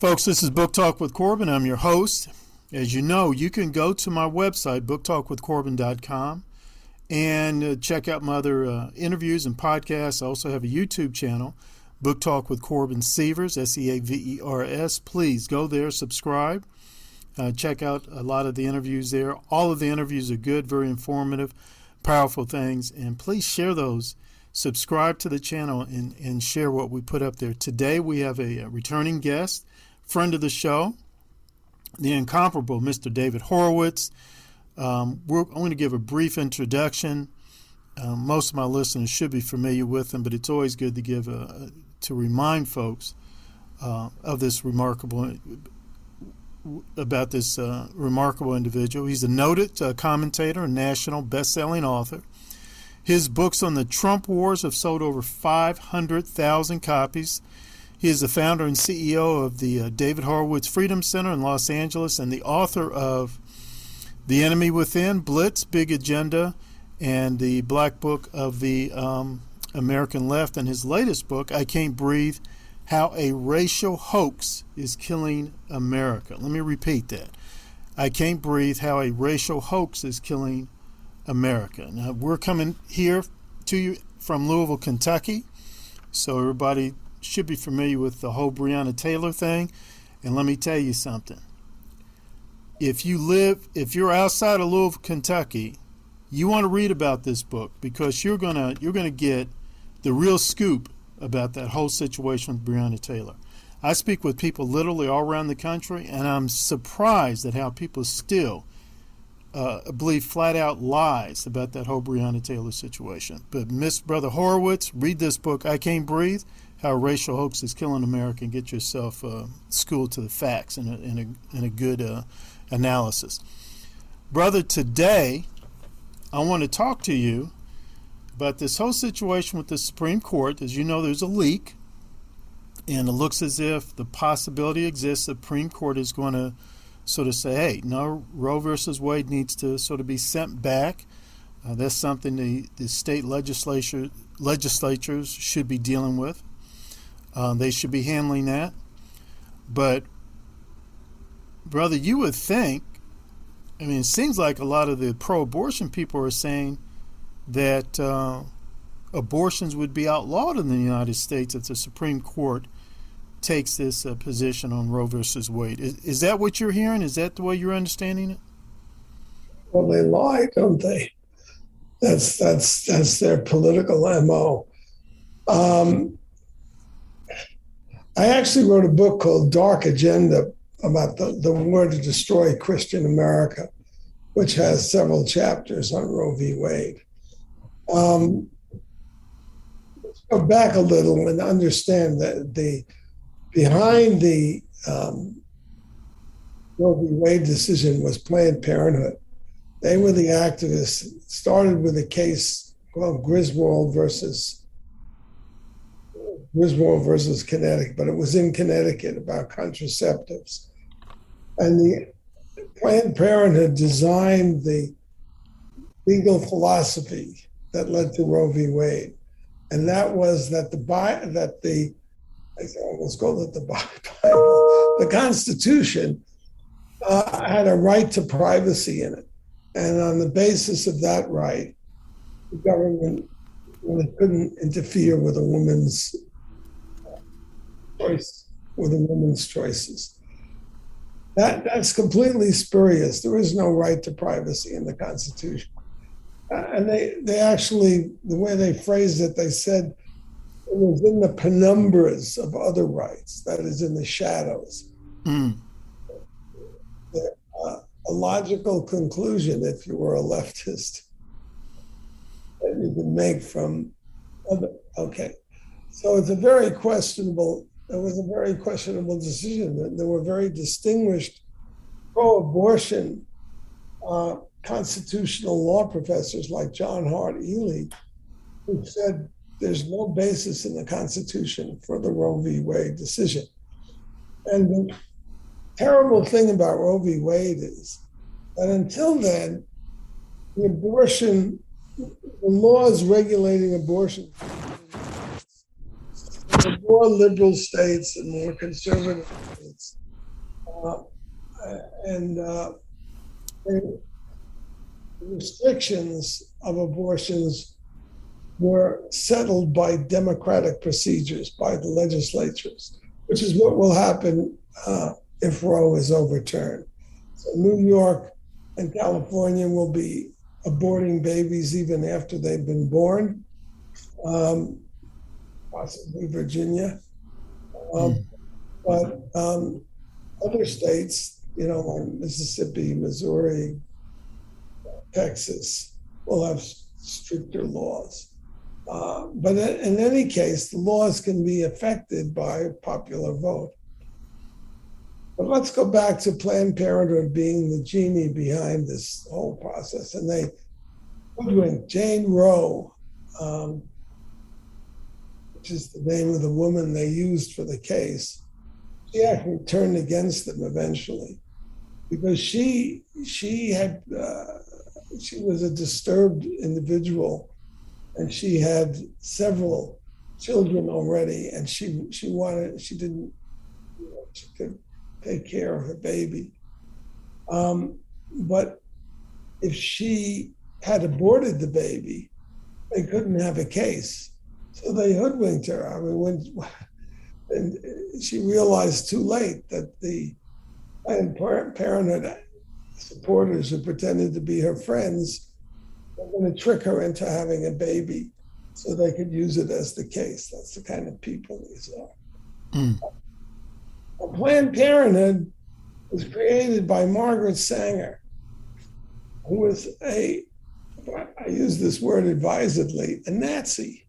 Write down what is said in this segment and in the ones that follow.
Folks, this is Book Talk with Corbin. I'm your host. As you know, you can go to my website, booktalkwithcorbin.com, and check out my other interviews and podcasts. I also have a YouTube channel, Book Talk with Corbin Seavers, Seavers. Please go there, subscribe, check out a lot of the interviews there. All of the interviews are good, very informative, powerful things, and please share those. Subscribe to the channel and share what we put up there. Today we have a returning guest, friend of the show, the incomparable Mr. David Horowitz. I'm going to give a brief introduction. Most of my listeners should be familiar with him, but it's always good to to remind folks of this remarkable individual. He's a noted commentator and national best-selling author. His books on the Trump wars have sold over 500,000 copies. He is the founder and CEO of the David Horowitz Freedom Center in Los Angeles and the author of The Enemy Within, Blitz, Big Agenda, and the Black Book of the American Left. And his latest book, I Can't Breathe, How a Racial Hoax is Killing America. Let me repeat that. I Can't Breathe, How a Racial Hoax is Killing America. Now, we're coming here to you from Louisville, Kentucky, so everybody should be familiar with the whole Breonna Taylor thing. And let me tell you something. If you're outside of Louisville, Kentucky, you want to read about this book because you're gonna get the real scoop about that whole situation with Breonna Taylor. I speak with people literally all around the country, and I'm surprised at how people still believe flat out lies about that whole Breonna Taylor situation. But Brother Horowitz, read this book, I Can't Breathe, How a Racial Hoax is Killing America, and get yourself schooled to the facts and a good analysis. Brother, today I want to talk to you about this whole situation with the Supreme Court. As you know, there's a leak, and it looks as if the possibility exists the Supreme Court is going to sort of say, hey, no, Roe versus Wade needs to sort of be sent back. That's something the state legislatures should be dealing with. They should be handling that. But, brother, you would think, I mean, it seems like a lot of the pro-abortion people are saying that abortions would be outlawed in the United States if the Supreme Court takes this position on Roe versus Wade. Is that what you're hearing? Is that the way you're understanding it? Well, they lie, don't they? That's their political MO. I actually wrote a book called Dark Agenda about the war to destroy Christian America, which has several chapters on Roe v. Wade. Let's go back a little and understand that behind the Roe v. Wade decision was Planned Parenthood. They were the activists. It started with a case called Griswold versus Connecticut, but it was in Connecticut about contraceptives. And the Planned Parenthood designed the legal philosophy that led to Roe v. Wade. And that was that the Constitution had a right to privacy in it. And on the basis of that right, the government really couldn't interfere with a woman's choices. That's completely spurious. There is no right to privacy in the Constitution. And they actually, the way they phrased it, they said it was in the penumbras of other rights, that is, in the shadows. Mm. A logical conclusion, if you were a leftist, that you can make from other. Okay, so it was a very questionable decision. There were very distinguished pro-abortion constitutional law professors like John Hart Ely, who said there's no basis in the Constitution for the Roe v. Wade decision. And the terrible thing about Roe v. Wade is that until then, the laws regulating abortion more liberal states and more conservative states. Uh, and the restrictions of abortions were settled by democratic procedures, by the legislatures, which is what will happen if Roe is overturned. So New York and California will be aborting babies even after they've been born, possibly Virginia. But other states, like Mississippi, Missouri, Texas, will have stricter laws. But in any case, the laws can be affected by popular vote. But let's go back to Planned Parenthood being the genie behind this whole process. And they hoodwinked Jane Roe, which is the name of the woman they used for the case. She actually turned against them eventually because she was a disturbed individual, and she had several children already, and she could take care of her baby. But if she had aborted the baby, they couldn't have a case. So they hoodwinked her. I mean, and she realized too late that the Planned Parenthood supporters who pretended to be her friends were going to trick her into having a baby so they could use it as the case. That's the kind of people these are. Planned Parenthood was created by Margaret Sanger, who was I use this word advisedly, a Nazi.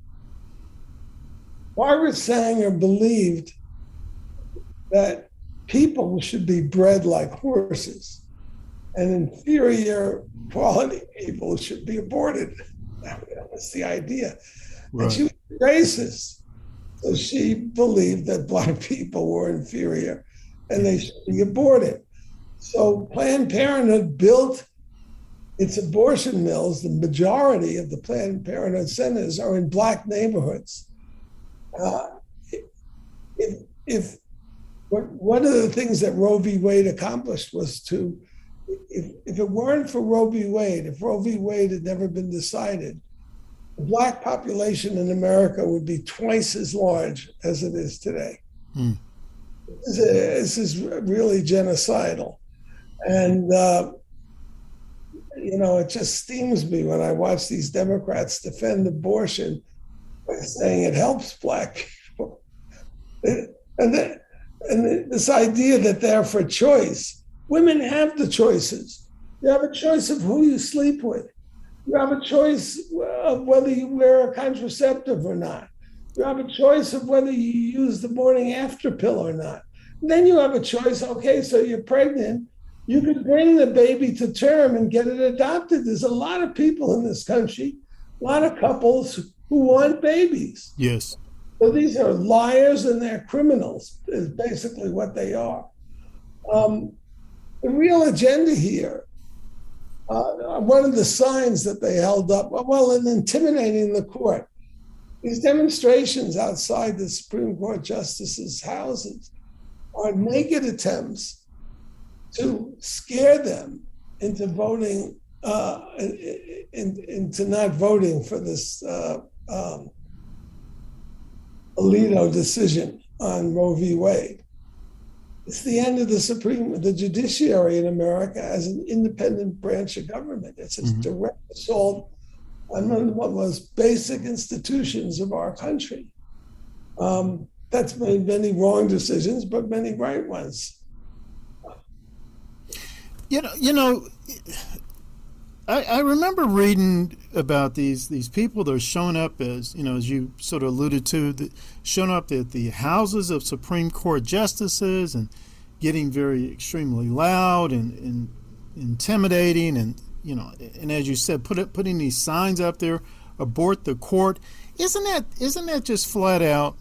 Margaret Sanger believed that people should be bred like horses, and inferior quality people should be aborted. That was the idea. Right. And she was racist. So she believed that Black people were inferior and they should be aborted. So Planned Parenthood built its abortion mills. The majority of the Planned Parenthood centers are in Black neighborhoods. One of the things that Roe v. Wade accomplished was if it weren't for Roe v. Wade, if Roe v. Wade had never been decided, the Black population in America would be twice as large as it is today. This is really genocidal. And, it just stings me when I watch these Democrats defend abortion by saying it helps Black people. And this idea that they're for choice. Women have the choices. You have a choice of who you sleep with. You have a choice of whether you wear a contraceptive or not. You have a choice of whether you use the morning after pill or not. And then you have a choice, okay, so you're pregnant, you could bring the baby to term and get it adopted. There's a lot of people in this country, a lot of couples who want babies. Yes. So these are liars and they're criminals, is basically what they are. The real agenda here, one of the signs that they held up, in intimidating the court, these demonstrations outside the Supreme Court justices' houses are naked attempts to scare them into voting, into not voting for this Alito decision on Roe v. Wade. It's the end of the judiciary in America as an independent branch of government. It's a direct assault on one of the most basic institutions of our country. That's made many wrong decisions, but many right ones. I remember reading about these people that are showing up as you sort of alluded to, showing up at the houses of Supreme Court justices and getting very extremely loud and intimidating, and as you said, putting these signs up there, abort the court. Isn't that just flat out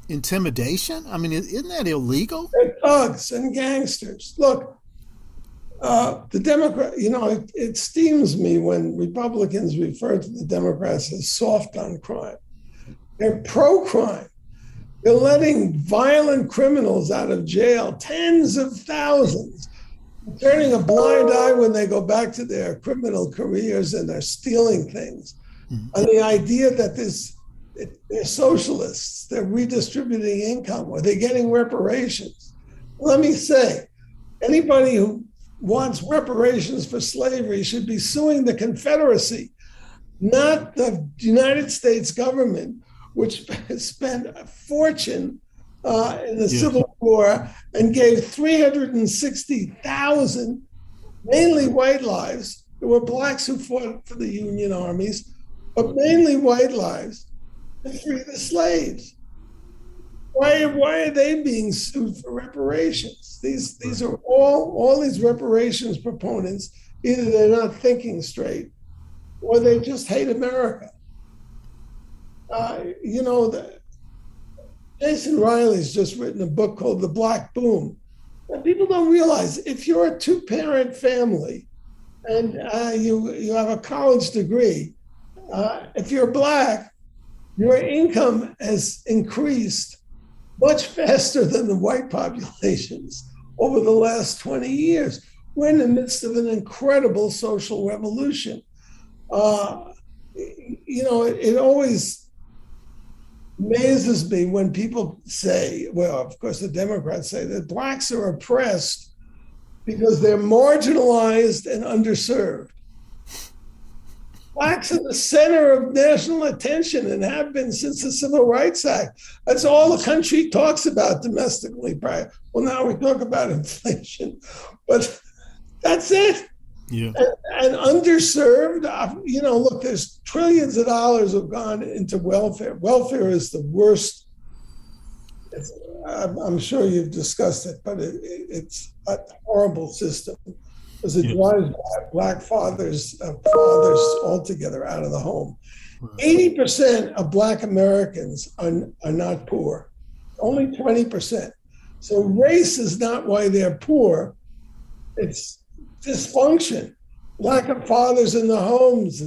intimidation? I mean, isn't that illegal? They're thugs and gangsters. Look. The Democrat, it steams me when Republicans refer to the Democrats as soft on crime. They're pro-crime. They're letting violent criminals out of jail, tens of thousands, turning a blind eye when they go back to their criminal careers and they're stealing things. And the idea that they're socialists, they're redistributing income, or they're getting reparations. Let me say, anybody who wants reparations for slavery should be suing the Confederacy, not the United States government, which spent a fortune in the Civil War and gave 360,000, mainly white lives. There were blacks who fought for the Union armies, but mainly white lives, to free the slaves. Why are they being sued for reparations? These are all these reparations proponents, either they're not thinking straight or they just hate America. Jason Riley's just written a book called The Black Boom. And people don't realize if you're a two-parent family and you have a college degree, if you're black, your income has increased much faster than the white populations over the last 20 years. We're in the midst of an incredible social revolution. It always amazes me when people say, well, of course, the Democrats say that blacks are oppressed because they're marginalized and underserved. Blacks are the center of national attention and have been since the Civil Rights Act. That's all the country talks about domestically. Well, now we talk about inflation, but that's it. Yeah. And underserved, look, there's trillions of dollars have gone into welfare. Welfare is the worst. I'm sure you've discussed it, but it's a horrible system because it drives black fathers altogether out of the home. 80% of black Americans are not poor, only 20%. So race is not why they're poor. It's dysfunction, lack of fathers in the homes,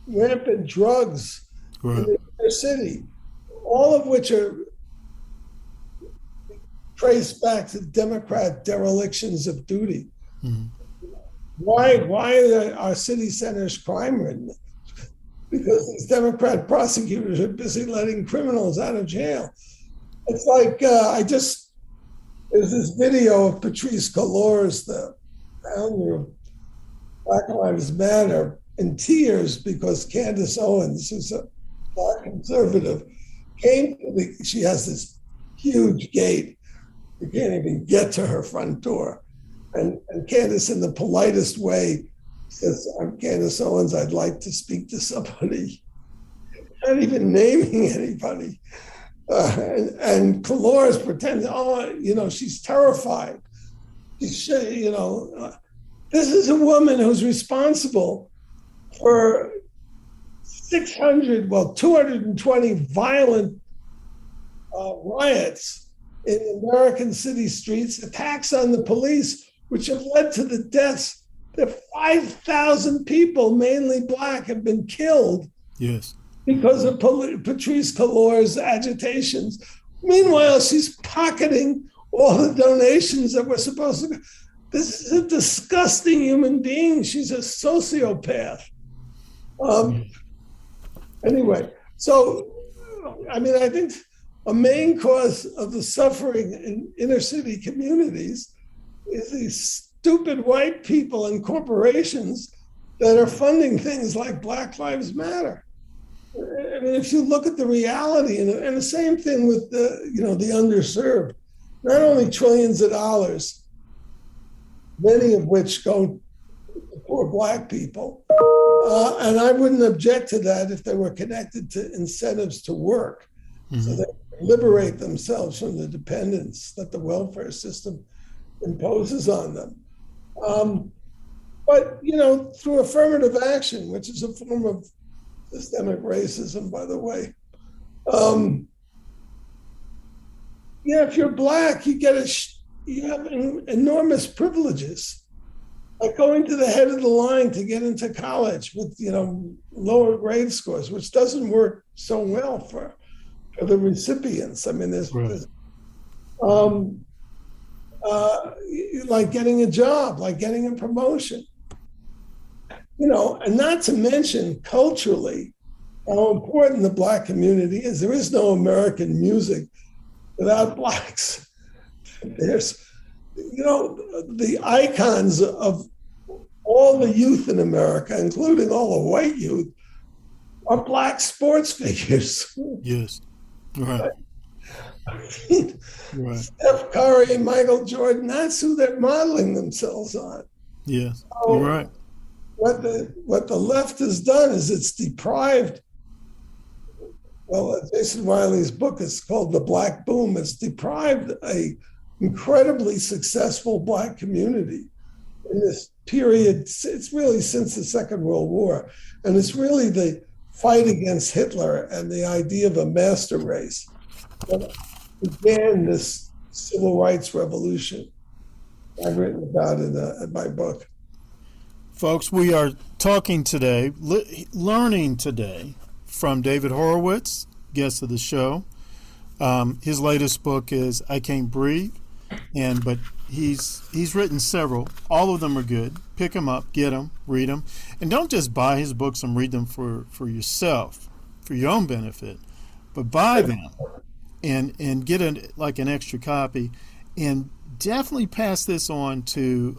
rampant drugs in the city, all of which are traced back to Democrat derelictions of duty. Mm-hmm. Why are our city centers crime-ridden? Because these Democrat prosecutors are busy letting criminals out of jail. It's like, there's this video of Patrice Cullors, the founder of Black Lives Matter, in tears because Candace Owens, who's a black conservative, she has this huge gate. You can't even get to her front door. And Candace, in the politest way, says, I'm Candace Owens, I'd like to speak to somebody. Not even naming anybody. And Cullors pretends, she's terrified. This is a woman who's responsible for 220 violent riots in American city streets, attacks on the police, which have led to the deaths. There 5,000 people, mainly black, have been killed. Yes. Because of Patrice Cullors' agitations. Meanwhile, she's pocketing all the donations that were supposed to go. This is a disgusting human being. She's a sociopath. Anyway, so, I think a main cause of the suffering in inner city communities is these stupid white people and corporations that are funding things like Black Lives Matter. If you look at the reality, and the same thing with the underserved, not only trillions of dollars, many of which go to poor black people, and I wouldn't object to that if they were connected to incentives to work, so they liberate themselves from the dependence that the welfare system imposes on them. But through affirmative action, which is a form of systemic racism, by the way. If you're black, you have enormous privileges, like going to the head of the line to get into college with lower grade scores, which doesn't work so well for for the recipients. I mean, Right. um, like getting a job, like getting a promotion, and not to mention culturally how important the Black community is. There is no American music without Blacks. There's, the icons of all the youth in America, including all the white youth, are Black sports figures. Yes. Right. Right. Steph Curry and Michael Jordan, that's who they're modeling themselves on. Yes. So You're right. what the left has done is it's deprived. Well, Jason Riley's book is called The Black Boom. It's deprived a incredibly successful Black community in this period. It's really since the Second World War, and it's really the fight against Hitler and the idea of a master race that began this civil rights revolution I've written about in my book. Folks, we are talking today, learning today from David Horowitz, guest of the show. His latest book is I Can't Breathe, but he's written several. All of them are good. Pick them up, get them, read them, and don't just buy his books and read them for yourself, for your own benefit, but buy them and get an extra copy, and definitely pass this on to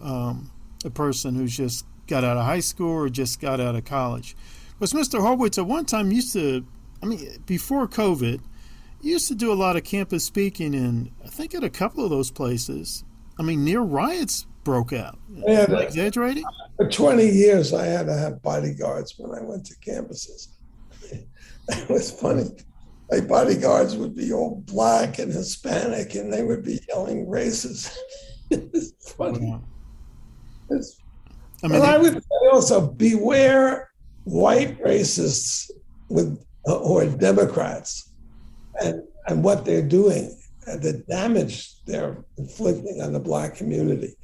a person who's just got out of high school or just got out of college. Because Mr. Horowitz at one time before COVID, used to do a lot of campus speaking, and I think at a couple of those places, near riots broke out. Am I exaggerating? For 20 years, I had to have bodyguards when I went to campuses. It was funny. My bodyguards would be all Black and Hispanic, and they would be yelling races. It's funny. Wow. I would say also beware white racists or Democrats and what they're doing and the damage they're inflicting on the Black community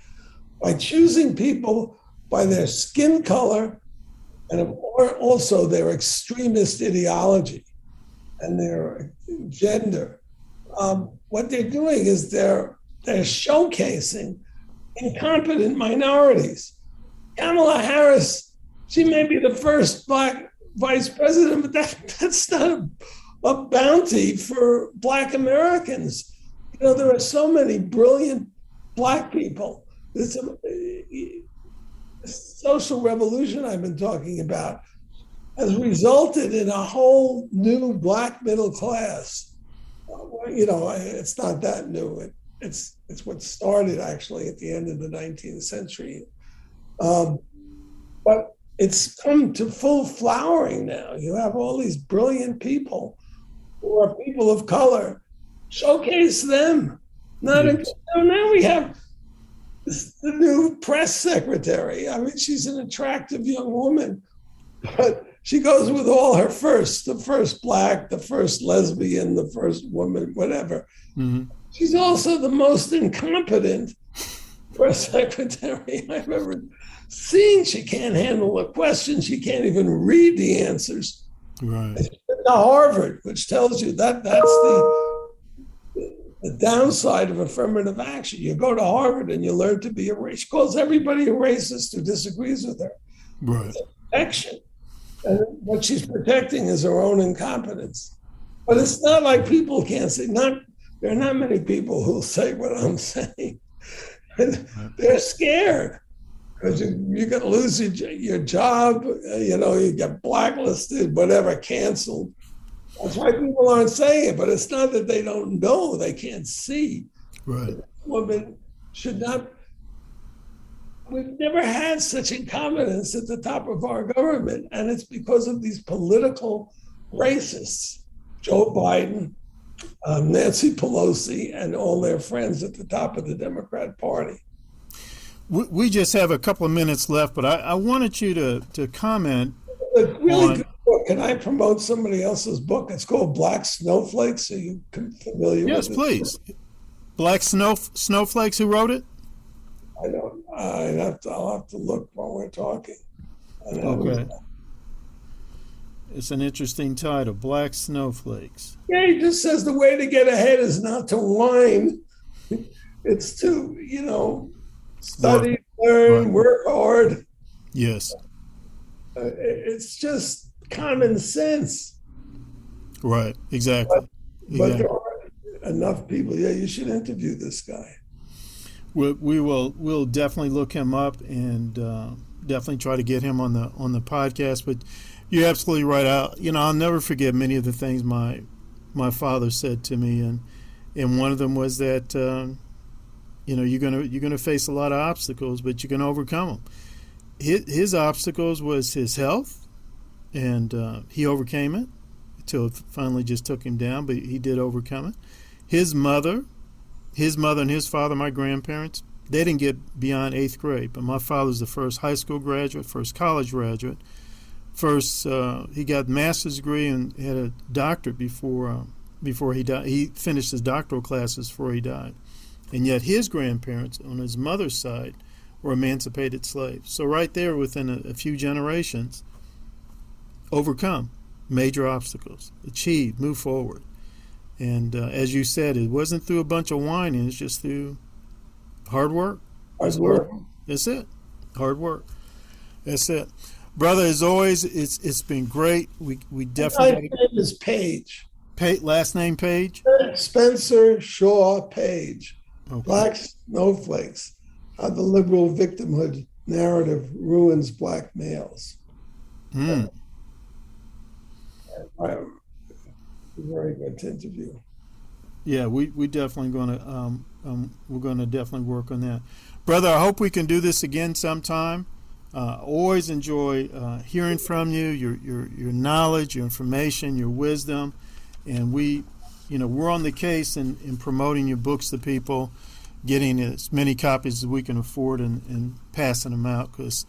by choosing people by their skin color or also their extremist ideology and their gender. What they're doing is they're showcasing incompetent minorities. Kamala Harris, she may be the first Black vice president, but that's not a bounty for Black Americans. There are so many brilliant Black people. This social revolution I've been talking about has resulted in a whole new Black middle class. It's not that new. It's what started actually at the end of the 19th century. But it's come to full flowering now. You have all these brilliant people who are people of color. Showcase them. Now we have the new press secretary. She's an attractive young woman, but she goes with all her firsts, the first Black, the first lesbian, the first woman, whatever. Mm-hmm. She's also the most incompetent press secretary I've ever seen. She can't handle a question. She can't even read the answers. Right. She's been to Harvard, which tells you that's the downside of affirmative action. You go to Harvard and you learn to be a racist. She calls everybody a racist who disagrees with her. Right. It's protection. And what she's protecting is her own incompetence. But it's not like people can't say, there are not many people who'll say what I'm saying. They're scared because you're going to lose your job, you get blacklisted, whatever, canceled. That's why people aren't saying it, but it's not that they don't know, they can't see. Right. Women should not, we've never had such incompetence at the top of our government, and it's because of these political racists, Joe Biden, Nancy Pelosi, and all their friends at the top of the Democrat Party. We just have a couple of minutes left, but I wanted you to comment. Really good book. Can I promote somebody else's book? It's called Black Snowflakes. Are you familiar with it? Yes, please. Black Snowflakes, who wrote it? I don't. I'll have to look while we're talking. Okay. It's an interesting title, Black Snowflakes. Yeah, he just says the way to get ahead is not to whine. It's to, study, learn, Right. work hard. Yes. It's just common sense. Right. Exactly. But Exactly. there aren't enough people. Yeah, you should interview this guy. We'll definitely look him up and definitely try to get him on the podcast. But you're absolutely right. I'll never forget many of the things my father said to me, and one of them was that you're gonna face a lot of obstacles, but you can overcome them. His obstacles was his health, and he overcame it until it finally just took him down. But he did overcome it. His mother and his father, my grandparents, they didn't get beyond 8th grade. But my father's the first high school graduate, first college graduate, first he got a master's degree and had a doctorate before he died. He finished his doctoral classes before he died. And yet his grandparents on his mother's side were emancipated slaves. So right there, within a few generations, overcome major obstacles, achieve, move forward. And as you said, it wasn't through a bunch of whining. It's just through hard work. Hard work. That's it. Hard work. That's it. Brother, as always, it's been great. We My definitely name is Page. last name Page. Spencer Shaw Page. Okay. Black Snowflakes. How the liberal victimhood narrative ruins black males. Mm. Very good to interview. Yeah, we definitely we're gonna definitely work on that, brother. I hope we can do this again sometime. Always enjoy hearing from you, your knowledge, your information, your wisdom, and we're on the case in promoting your books to people, getting as many copies as we can afford, and passing them out because,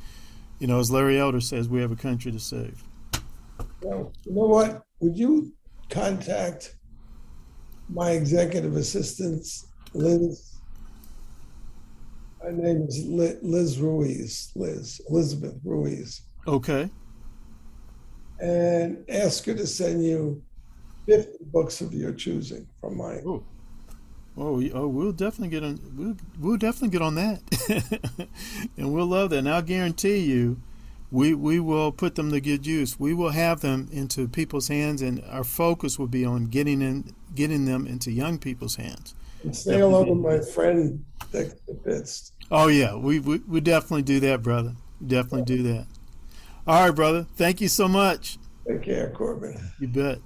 as Larry Elder says, we have a country to save. Well, you know what? Would you contact my executive assistant, Liz? Her name is Elizabeth Ruiz, Okay. and ask her to send you 50 books of your choosing from mine. We'll definitely get on. We'll definitely get on that, and we'll love that. And I'll guarantee you, we will put them to good use. We will have them into people's hands, and our focus will be on getting them into young people's hands. And say hello to my friend Dexter Pitts. Oh yeah, we definitely do that, brother. Definitely do that. All right, brother. Thank you so much. Take care, Corbin. You bet.